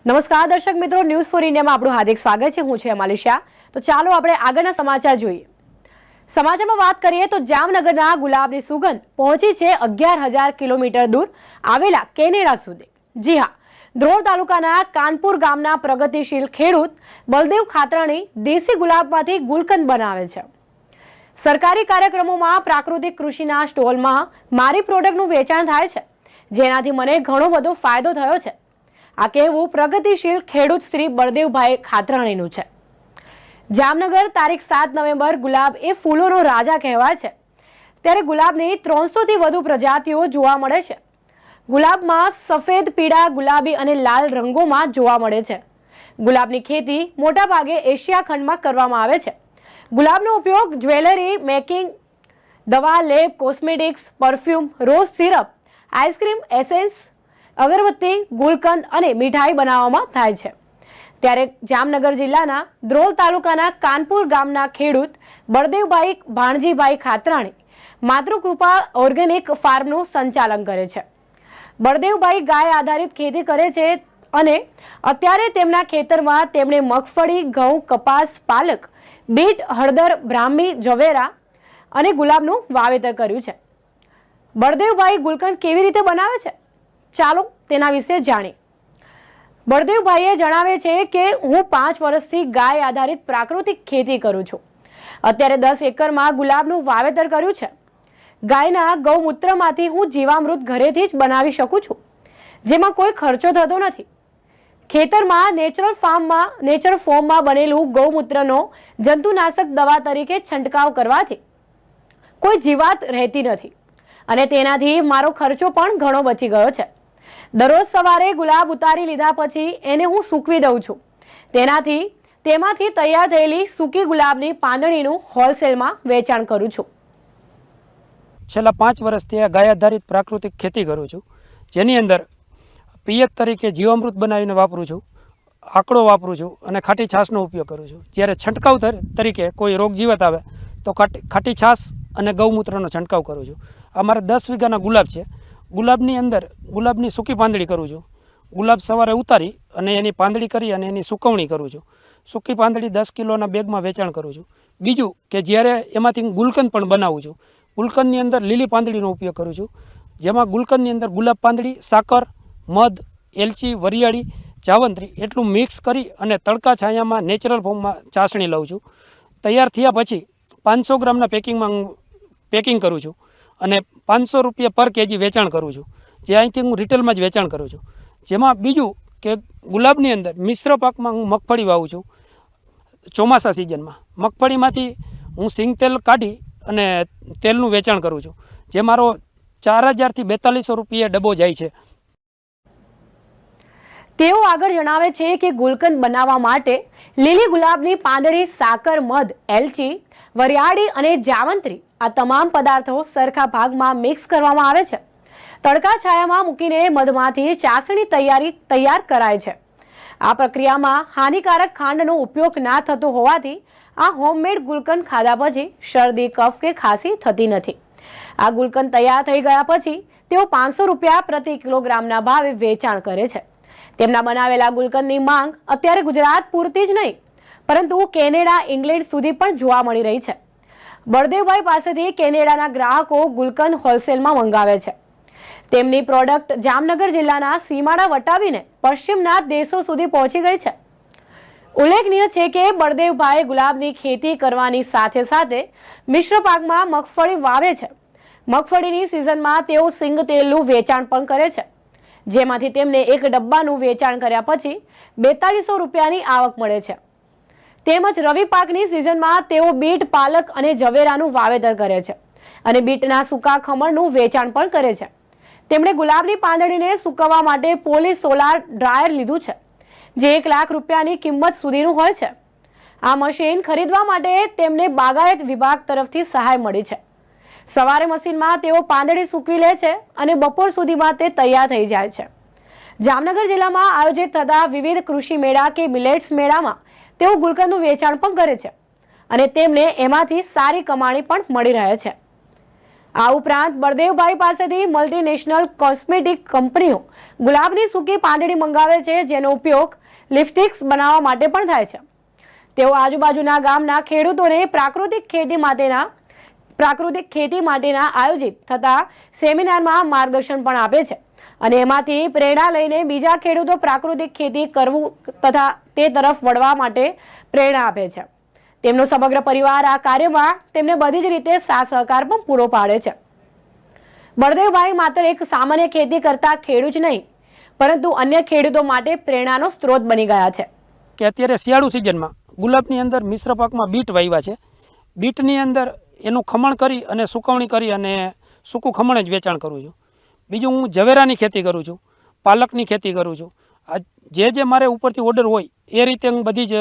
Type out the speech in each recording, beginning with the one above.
નમસ્કાર દર્શક મિત્રો, ન્યૂઝ ફોર ઇન્ડિયામાં આપણું હાર્દિક સ્વાગત છે। હું છું અમાલિશા। તો ચાલો આપણે આગળના સમાચાર જોઈએ। સમાચારમાં વાત કરીએ તો જામનગરના ગુલાબની સુગંધ પહોંચી છે 11,000 કિલોમીટર દૂર આવેલા કેનેડા સુધી। જી હા, ધ્રોળ તાલુકાના કાનપુર ગામના પ્રગતિશીલ ખેડૂત બલદેવ ખાતરાણી દેશી ગુલાબમાંથી ગુલકંદ બનાવે છે। સરકારી કાર્યક્રમોમાં પ્રાકૃતિક કૃષિના સ્ટોલમાં મારી પ્રોડક્ટનું વેચાણ થાય છે, જેનાથી મને ઘણો બધો ફાયદો થયો છે। આ કહેવું પ્રગતિશીલ ખેડૂત શ્રી બળદેવભાઈ ખાતરાણીનું છે। જામનગર તારીખ 7 નવેમ્બર ગુલાબ એ ફૂલોનો રાજા કહેવાય છે, ત્યારે ગુલાબની 300 થી વધુ પ્રજાતિઓ જોવા મળે છે। ગુલાબમાં સફેદ, પીળા, ગુલાબી અને લાલ રંગોમાં જોવા મળે છે। ગુલાબની ખેતી મોટાભાગે એશિયા ખંડમાં કરવામાં આવે છે। ગુલાબનો ઉપયોગ જ્વેલરી મેકિંગ, દવા, lab, cosmetics, perfume, rose syrup, ice cream, essence, અગરબત્તી, ગુલકંદ અને મીઠાઈ બનાવવામાં થાય છે। ત્યારે જામનગર જિલ્લાના ધ્રોળ તાલુકાના કાનપુર ગામના ખેડૂત બળદેવભાઈ ભાણજીભાઈ ખાતરાણી માતૃકૃપા ઓર્ગેનિક ફાર્મનું સંચાલન કરે છે। બળદેવભાઈ ગાય આધારિત ખેતી કરે છે અને અત્યારે તેમના ખેતરમાં તેમણે મગફળી, ઘઉં, કપાસ, પાલક, બીટ, હળદર, બ્રાહ્મી, જવેરા અને ગુલાબનું વાવેતર કર્યું છે। બળદેવભાઈ ગુલકંદ કેવી રીતે બનાવે છે, ચાલો તેના વિશે જાણીએ। બળદેવભાઈએ જણાવે છે કે હું 5 વર્ષથી ગાય આધારિત પ્રાકૃતિક ખેતી કરું છું। અત્યારે 10 એકરમાં ગુલાબનું વાવેતર કર્યું છે। ગાયના ગૌમૂત્રમાંથી હું જીવામૃત ઘરેથી જ બનાવી શકું છું, જેમાં કોઈ ખર્ચો થતો નથી। ખેતરમાં નેચરલ ફોર્મમાં બનેલું ગૌમૂત્રનો જંતુનાશક દવા તરીકે છંટકાવ કરવાથી કોઈ જીવાત રહેતી નથી અને તેનાથી મારો ખર્ચો પણ ઘણો બચી ગયો છે। દરરોજ સવારે ગુલાબ ઉતારી લીધા પછી એને હું સૂકવી દઉં છું। તેમાંથી તૈયાર થયેલી સૂકી ગુલાબની પાંદડીનું હોલસેલમાં વેચાણ કરું છું। છેલ્લા 5 વર્ષથી આ ગાય આધારિત પ્રાકૃતિક ખેતી કરું છું, જેની અંદર પિયત તરીકે જીવામૃત બનાવીને વાપરું છું, આકડો વાપરું છું અને ખાટી છાશનો ઉપયોગ કરું છું। જ્યારે છંટકાવ તરીકે કોઈ રોગ જીવાત આવે તો ખાટી છાશ અને ગૌમૂત્રનો છંટકાવ કરું છું। અમારે 10 વીઘાના ગુલાબ છે। ગુલાબની અંદર ગુલાબની સૂકી પાંદડી કરું છું। ગુલાબ સવારે ઉતારી અને એની પાંદડી કરી અને એની સુકવણી કરું છું। સૂકી પાંદડી 10 કિલોના બેગમાં વેચાણ કરું છું। બીજું કે જ્યારે એમાંથી હું ગુલકંદ પણ બનાવું છું। ગુલકંદની અંદર લીલી પાંદડીનો ઉપયોગ કરું છું, જેમાં ગુલકંદની અંદર ગુલાબ પાંદડી, સાકર, મધ, એલચી, વરિયાળી, જાવંત્રી એટલું મિક્સ કરી અને તડકા છાયામાં નેચરલ ફોર્મમાં ચાસણી લઉં છું। તૈયાર થયા પછી 500 ગ્રામના પેકિંગમાં હું પેકિંગ કરું છું અને 500 રૂપિયા પર કેજી વેચાણ કરું છું, જે અહીંથી હું રિટેલમાં જ વેચાણ કરું છું। જેમાં બીજું કે ગુલાબની અંદર મિશ્ર પાકમાં હું મગફળી વાવું છું। ચોમાસા સિઝનમાં મગફળીમાંથી હું સિંગ તેલ કાઢી અને તેલનું વેચાણ કરું છું, જે મારો 4,000 થી 4,200 રૂપિયા ડબ્બો જાય છે। તેઓ આગળ જણાવે છે કે ગુલકંદ બનાવવા માટે લીલી ગુલાબની પાંદડી, સાકર, મધ, એલચી, વરિયાળી અને જાવંત્રી આ તમામ પદાર્થો સરખા ભાગમાં મિક્સ કરવામાં આવે છે। તડકા છાયામાં મૂકીને મધમાંથી ચાસણી તૈયાર કરાય છે। આ પ્રક્રિયામાં હાનિકારક ખાંડનો ઉપયોગ ના થતો હોવાથી આ હોમમેડ ગુલકંદ ખાધા પછી શરદી, કફ કે ખાંસી થતી નથી। આ ગુલકંદ તૈયાર થઈ ગયા પછી તેઓ 500 રૂપિયા પ્રતિ કિલોગ્રામના ભાવે વેચાણ કરે છે। તેમના બનાવેલા ગુલકંદની માંગ અત્યારે ગુજરાત પૂરતી જ નહીં, પરંતુ કેનેડા, ઇંગ્લેન્ડ સુધી પણ જોવા મળી રહી છે। બળદેવભાઈ પાસેથી કેનેડાના ગ્રાહકો ગુલકંદ હોલસેલમાં મંગાવે છે। તેમની પ્રોડક્ટ જામનગર જિલ્લાના સીમાડા વટાવીને પશ્ચિમના દેશો સુધી પહોંચી ગઈ છે। ઉલ્લેખનીય છે કે બળદેવભાઈ ગુલાબની ખેતી કરવાની સાથે સાથે મિશ્ર પાકમાં મગફળી વાવે છે। મગફળીની સિઝનમાં તેઓ સિંગ તેલનું વેચાણ પણ કરે છે, જેમાંથી તેમને એક ડબ્બાનું વેચાણ કર્યા પછી 4200 રૂપિયાની આવક મળે છે। તેમજ રવિ પાકની સિઝનમાં તેઓ બીટ, પાલક અને જવેરાનું વાવેતર કરે છે અને બીટના સૂકા ખમણનું વેચાણ પણ કરે છે। તેમણે ગુલાબની પાંદડીને સૂકવવા માટે પોલી સોલાર ડ્રાયર લીધું છે, જે 1 લાખ રૂપિયાની કિંમત સુધીનું હોય છે। આ મશીન ખરીદવા માટે તેમને બાગાયત વિભાગ તરફથી સહાય મળી છે। સવારે મશીનમાં તેઓ પાંદડી સૂકવી લે છે અને બપોર સુધીમાં તે તૈયાર થઈ જાય છે। જામનગર જિલ્લામાં આયોજિત થતા વિવિધ કૃષિ મેળા કે મિલેટ્સ મેળામાં તેઓ ગુલકંદનું વેચાણ પણ કરે છે અને તેમને એમાંથી સારી કમાણી પણ મળી રહે છે। આ ઉપરાંત બળદેવભાઈ પાસેથી મલ્ટીનેશનલ કોસ્મેટિક કંપનીઓ ગુલાબની સૂકી પાંદડી મંગાવે છે, જેનો ઉપયોગ લિપસ્ટિક્સ બનાવવા માટે પણ થાય છે. તેઓ આજુબાજુના ગામના ખેડૂતોને પ્રાકૃતિક ખેતી માટેના આયોજિત થતા સેમિનારમાં માર્ગદર્શન પણ આપે છે અને એમાંથી પ્રેરણા લઈને બીજા ખેડૂતો પ્રાકૃતિક ખેતી કરવું તથા તે તરફ વળવા માટે પ્રેરણા આપે છે. તેમનો સમગ્ર પરિવાર આ કાર્યમાં તેમને બધી જ રીતે સાથ સહકાર પણ પૂરો પાડે છે. બળદેવભાઈ માત્ર એક સામાન્ય ખેતી કરતા ખેડૂત જ નહીં, પરંતુ અન્ય ખેડૂતો માટે પ્રેરણાનો સ્ત્રોત બની ગયા છે. કે અત્યારે શિયાળુ સિઝનમાં ગુલાબની અંદર મિશ્ર પાકમાં બીટ વાવ્યા છે. બીટની અંદર એનું ખમણ કરી અને સુકવણી કરી અને સૂકું ખમણ જ વેચાણ કરું છું. બીજું હું ઝવેરાની ખેતી કરું છું, પાલકની ખેતી કરું છું. આ જે મારે ઉપરથી ઓર્ડર હોય એ રીતે હું બધી જ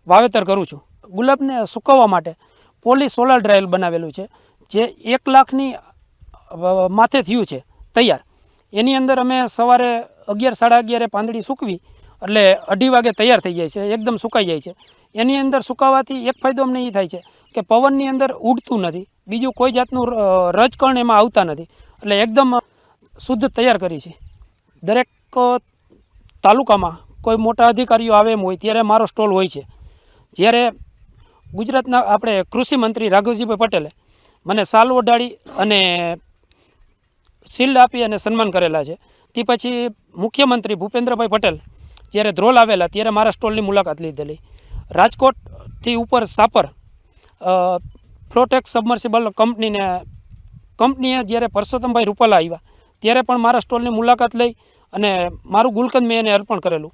વાવેતર કરું છું. ગુલાબને સુકવવા માટે પોલી સોલાર ડ્રાયલ બનાવેલું છે, જે 1 લાખની માથે થયું છે તૈયાર. એની અંદર અમે સવારે 11-11:30 પાંદડી સૂકવી એટલે 2:30 વાગે તૈયાર થઈ જાય છે, એકદમ સુકાઈ જાય છે. એની અંદર સુકાવાથી એક ફાયદો અમને એ થાય છે કે પવનની અંદર ઉડતું નથી, બીજું કોઈ જાતનું રજકણ એમાં આવતા નથી, એટલે એકદમ શુદ્ધ તૈયાર કરી છે. દરેક તાલુકામાં કોઈ મોટા અધિકારીઓ આવે એમ હોય ત્યારે મારો સ્ટોલ હોય છે. જ્યારે ગુજરાતના આપણે કૃષિ મંત્રી રાઘવજીભાઈ પટેલે મને સાલ ઓઢાડી અને શિલ્ડ આપી અને સન્માન કરેલા છે. તે પછી મુખ્યમંત્રી ભૂપેન્દ્રભાઈ પટેલ જ્યારે ધ્રોલ આવેલા ત્યારે મારા સ્ટોલની મુલાકાત લીધેલી. રાજકોટથી ઉપર સાપર ફ્લોટેક સબમર્સિબલ કંપનીએ જ્યારે પરસોત્તમભાઈ રૂપાલા આવ્યા ત્યારે પણ મારા સ્ટોલની મુલાકાત લઈ અને મારું ગુલકંદ મેં એને અર્પણ કરેલું.